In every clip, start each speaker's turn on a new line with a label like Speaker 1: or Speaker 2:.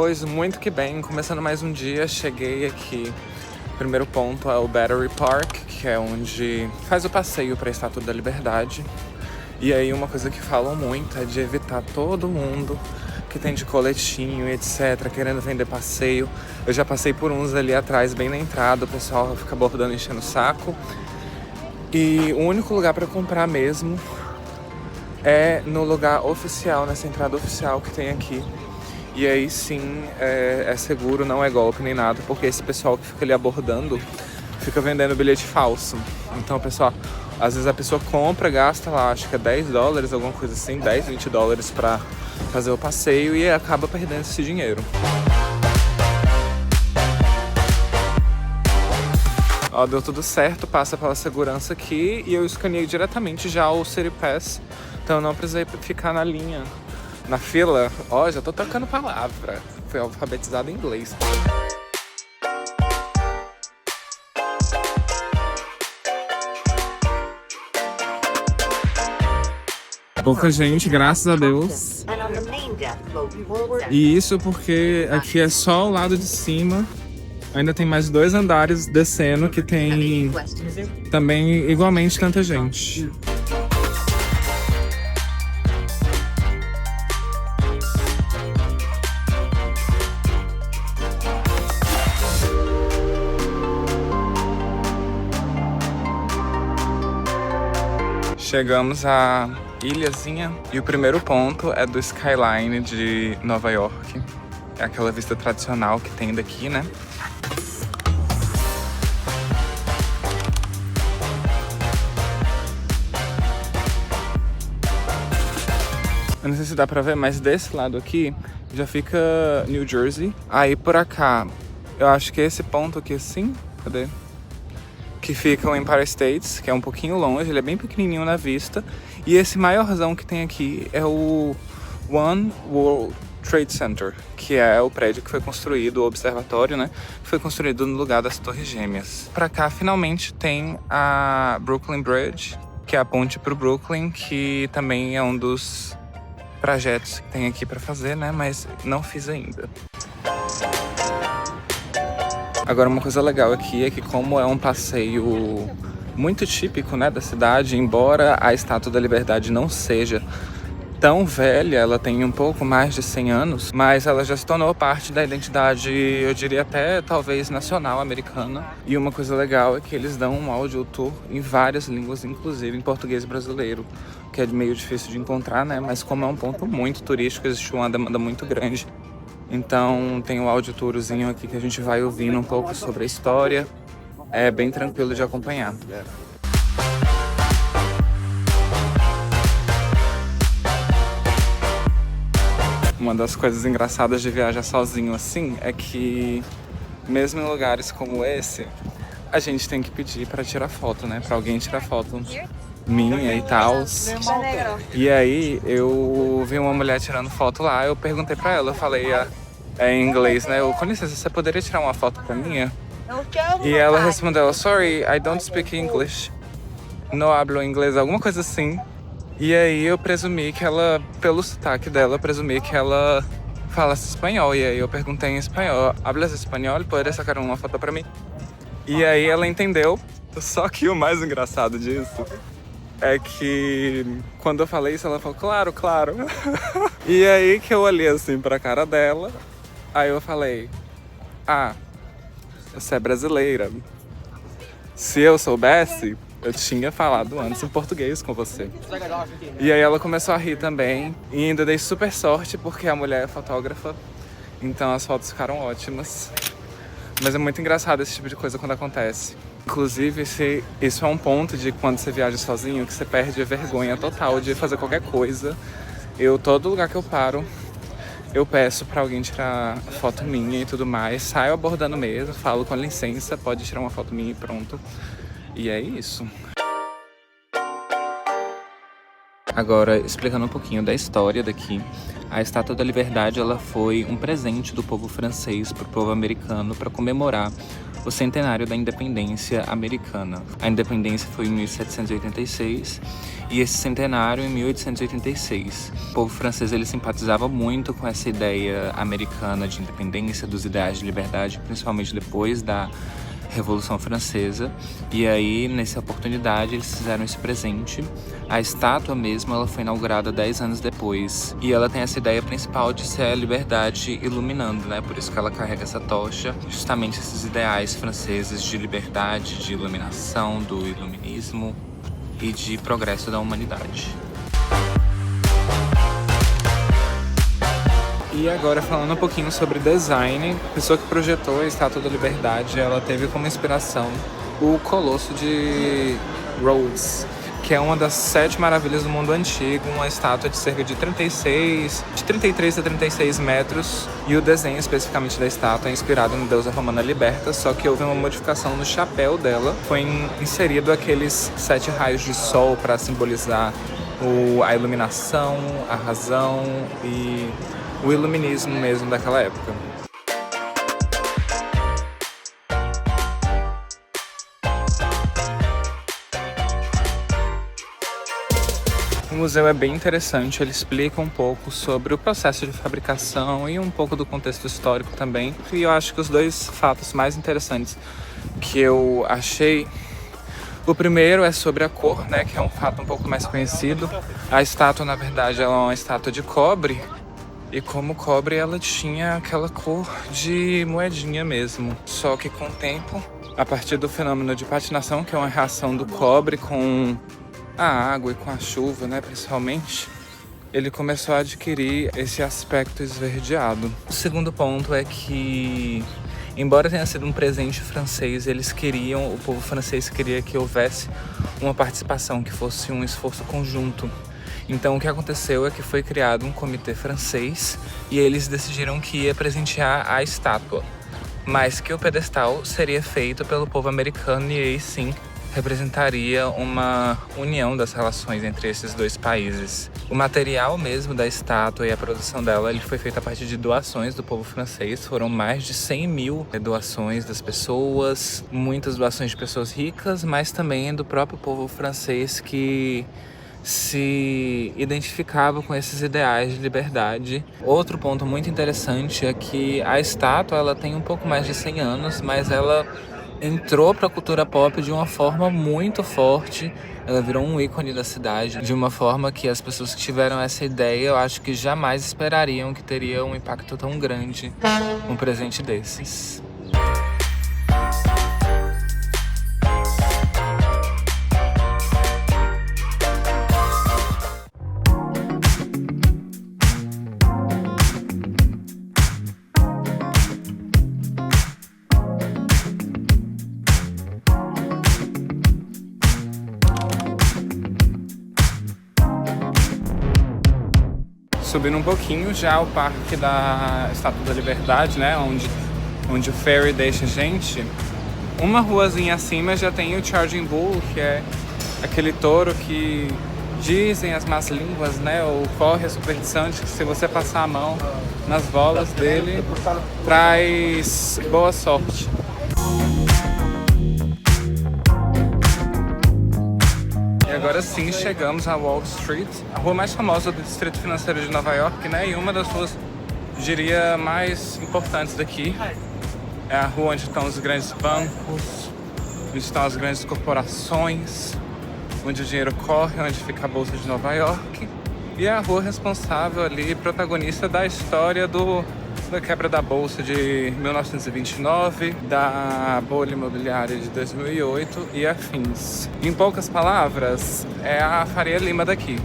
Speaker 1: Pois muito que bem, começando mais um dia, cheguei aqui. O primeiro ponto é o Battery Park, que é onde faz o passeio para a Estátua da Liberdade. E aí uma coisa que falam muito é de evitar todo mundo que tem de coletinho e etc, querendo vender passeio. Eu já passei por uns ali atrás, bem na entrada, o pessoal fica abordando, enchendo o saco. E o único lugar para comprar mesmo é no lugar oficial, nessa entrada oficial que tem aqui. E aí sim, é seguro, não é golpe nem nada, porque esse pessoal que fica ali abordando fica vendendo bilhete falso. Então, pessoal, às vezes a pessoa compra, gasta lá, acho que é $10, alguma coisa assim, 10, 20 dólares pra fazer o passeio e acaba perdendo esse dinheiro. Ó, deu tudo certo, passa pela segurança aqui e eu escaneei diretamente já o City Pass, então eu não precisei ficar na linha, na fila. Ó, já tô trocando palavra, fui alfabetizado em inglês. Pouca gente, graças a Deus. E isso porque aqui é só o lado de cima. Ainda tem mais 2 andares descendo que tem também igualmente tanta gente. Chegamos à ilhazinha e o primeiro ponto é do Skyline de Nova York. É aquela vista tradicional que tem daqui, né? Eu não sei se dá pra ver, mas desse lado aqui já fica New Jersey. Aí por cá, eu acho que esse ponto aqui assim, cadê? Que fica o Empire State, que é um pouquinho longe, ele é bem pequenininho na vista. E esse maiorzão que tem aqui é o One World Trade Center, que é o prédio que foi construído, o observatório, né? Que foi construído no lugar das Torres Gêmeas. Pra cá, finalmente, tem a Brooklyn Bridge, que é a ponte pro Brooklyn, que também é um dos projetos que tem aqui pra fazer, né? Mas não fiz ainda. Agora, uma coisa legal aqui é que, como é um passeio muito típico, né, da cidade, embora a Estátua da Liberdade não seja tão velha, ela tem um pouco mais de 100 anos, mas ela já se tornou parte da identidade, eu diria até talvez nacional americana. E uma coisa legal é que eles dão um audio tour em várias línguas, inclusive em português brasileiro, que é meio difícil de encontrar, né, mas como é um ponto muito turístico, existe uma demanda muito grande. Então tem um audio tourzinho aqui que a gente vai ouvindo um pouco sobre a história. É bem tranquilo de acompanhar. Uma das coisas engraçadas de viajar sozinho assim é que, mesmo em lugares como esse, a gente tem que pedir pra tirar foto, né? Pra alguém tirar foto minha e tal. E aí eu vi uma mulher tirando foto lá, eu perguntei pra ela, eu falei em inglês, né? Com licença, você poderia tirar uma foto pra mim? E ela respondeu, sorry, I don't speak English. Não hablo inglês, alguma coisa assim. E aí eu presumi que ela, pelo sotaque dela, eu presumi que ela falasse espanhol. E aí eu perguntei em espanhol, hablas espanhol? Poderia sacar uma foto pra mim? E aí ela entendeu. Só que o mais engraçado disso é que quando eu falei isso, ela falou, claro, claro. E aí que eu olhei assim pra cara dela, aí eu falei, você é brasileira. Se eu soubesse, eu tinha falado antes em português com você. E aí ela começou a rir também. E ainda dei super sorte, porque a mulher é fotógrafa. Então as fotos ficaram ótimas. Mas é muito engraçado esse tipo de coisa quando acontece. Inclusive, isso é um ponto de quando você viaja sozinho, que você perde a vergonha total de fazer qualquer coisa. Todo lugar que eu paro, eu peço pra alguém tirar foto minha e tudo mais. Saio abordando mesmo, falo com licença, pode tirar uma foto minha e pronto. E é isso. Agora, explicando um pouquinho da história daqui. A Estátua da Liberdade, ela foi um presente do povo francês para o povo americano para comemorar o centenário da independência americana. A independência foi em 1786 e esse centenário em 1886. O povo francês ele simpatizava muito com essa ideia americana de independência, dos ideais de liberdade, principalmente depois da Revolução Francesa, e aí nessa oportunidade eles fizeram esse presente. A estátua mesmo ela foi inaugurada 10 anos depois e ela tem essa ideia principal de ser a liberdade iluminando, né? Por isso que ela carrega essa tocha, justamente esses ideais franceses de liberdade, de iluminação, do iluminismo e de progresso da humanidade. E agora falando um pouquinho sobre design, a pessoa que projetou a Estátua da Liberdade, ela teve como inspiração o Colosso de Rhodes, que é uma das 7 maravilhas do mundo antigo, uma estátua de cerca de 33 a 36 metros, e o desenho especificamente da estátua é inspirado na deusa romana Liberta, só que houve uma modificação no chapéu dela, foi inserido aqueles 7 raios de sol para simbolizar a iluminação, a razão e o iluminismo mesmo daquela época. O museu é bem interessante, ele explica um pouco sobre o processo de fabricação e um pouco do contexto histórico também. E eu acho que os 2 fatos mais interessantes que eu achei, o primeiro é sobre a cor, né, que é um fato um pouco mais conhecido. A estátua, na verdade, ela é uma estátua de cobre. E como cobre, ela tinha aquela cor de moedinha mesmo. Só que com o tempo, a partir do fenômeno de patinação, que é uma reação do cobre com a água e com a chuva, né, principalmente, ele começou a adquirir esse aspecto esverdeado. O segundo ponto é que, embora tenha sido um presente francês, o povo francês queria que houvesse uma participação, que fosse um esforço conjunto. Então o que aconteceu é que foi criado um comitê francês e eles decidiram que ia presentear a estátua, mas que o pedestal seria feito pelo povo americano e aí sim representaria uma união das relações entre esses 2 países. O material mesmo da estátua e a produção dela ele foi feito a partir de doações do povo francês. Foram mais de 100 mil doações das pessoas, muitas doações de pessoas ricas, mas também do próprio povo francês que se identificava com esses ideais de liberdade. Outro ponto muito interessante é que a estátua ela tem um pouco mais de 100 anos, mas ela entrou para a cultura pop de uma forma muito forte. Ela virou um ícone da cidade de uma forma que as pessoas que tiveram essa ideia, eu acho que jamais esperariam que teria um impacto tão grande um presente desses. Subindo um pouquinho já o parque da Estátua da Liberdade, né, onde o ferry deixa a gente. Uma ruazinha acima já tem o Charging Bull, que é aquele touro que dizem as más línguas, né, ou corre a superstição de que se você passar a mão nas bolas dele, traz boa sorte. E agora sim chegamos a Wall Street, a rua mais famosa do distrito financeiro de Nova York, né? E uma das ruas, diria, mais importantes daqui. É a rua onde estão os grandes bancos, onde estão as grandes corporações, onde o dinheiro corre, onde fica a Bolsa de Nova York. E é a rua responsável ali, protagonista da história da quebra da Bolsa de 1929, da bolha imobiliária de 2008 e afins. Em poucas palavras, é a Faria Lima daqui.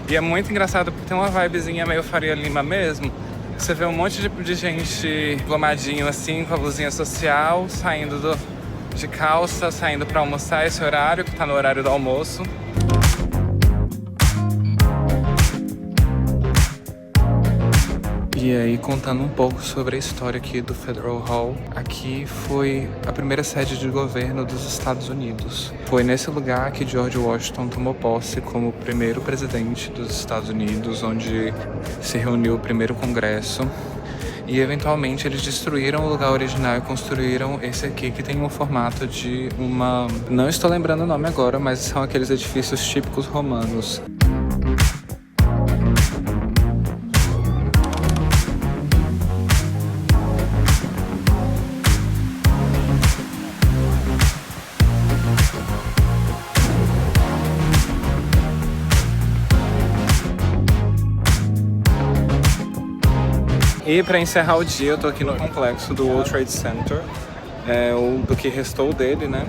Speaker 1: E é muito engraçado porque tem uma vibezinha meio Faria Lima mesmo. Você vê um monte de gente gomadinho assim, com a blusinha social, saindo de calça, saindo para almoçar esse horário, que tá no horário do almoço. E aí, contando um pouco sobre a história aqui do Federal Hall, aqui foi a primeira sede de governo dos Estados Unidos. Foi nesse lugar que George Washington tomou posse como o primeiro presidente dos Estados Unidos, onde se reuniu o primeiro congresso. e eventualmente eles destruíram o lugar original e construíram esse aqui que tem um formato de uma... Não estou lembrando o nome agora, mas são aqueles edifícios típicos romanos. E para encerrar o dia, eu tô aqui no complexo do World Trade Center, do que restou dele, né?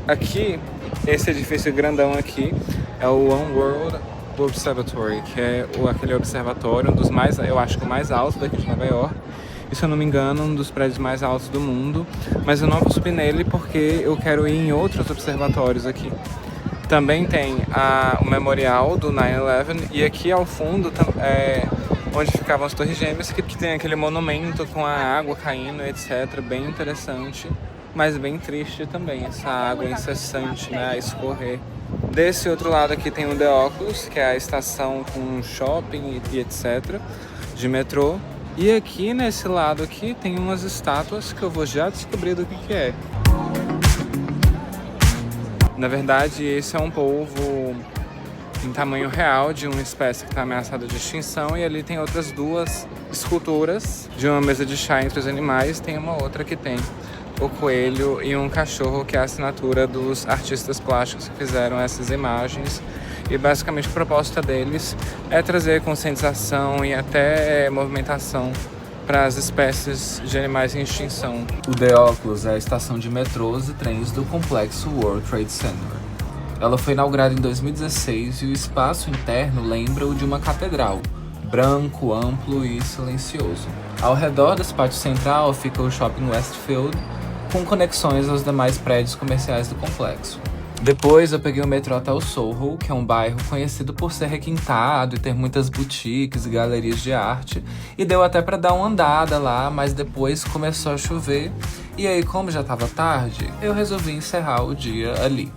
Speaker 1: Aqui, esse edifício grandão aqui é o One World Observatory, que é aquele observatório, um dos mais, eu acho que o mais alto daqui de Nova York. E se eu não me engano, um dos prédios mais altos do mundo. Mas eu não vou subir nele porque eu quero ir em outros observatórios aqui. Também tem o memorial do 9/11 e aqui ao fundo onde ficavam as Torres Gêmeas, que tem aquele monumento com a água caindo, etc. Bem interessante, mas bem triste também, essa água incessante, né, a escorrer. Desse outro lado aqui tem o The Oculus, que é a estação com shopping e etc. de metrô. E aqui nesse lado aqui tem umas estátuas que eu vou já descobrir do que é. Na verdade, esse é um polvo em tamanho real de uma espécie que está ameaçada de extinção, e ali tem outras duas esculturas de uma mesa de chá entre os animais. Tem uma outra que tem o coelho e um cachorro, que é a assinatura dos artistas plásticos que fizeram essas imagens. E basicamente a proposta deles é trazer conscientização e até movimentação para as espécies de animais em extinção. O The Oculus é a estação de metrôs e trens do complexo World Trade Center. Ela foi inaugurada em 2016 e o espaço interno lembra o de uma catedral, branco, amplo e silencioso. Ao redor desse pátio central fica o Shopping Westfield, com conexões aos demais prédios comerciais do complexo. Depois eu peguei o metrô até o Soho, que é um bairro conhecido por ser requintado e ter muitas boutiques e galerias de arte, e deu até para dar uma andada lá, mas depois começou a chover, e aí como já estava tarde, eu resolvi encerrar o dia ali.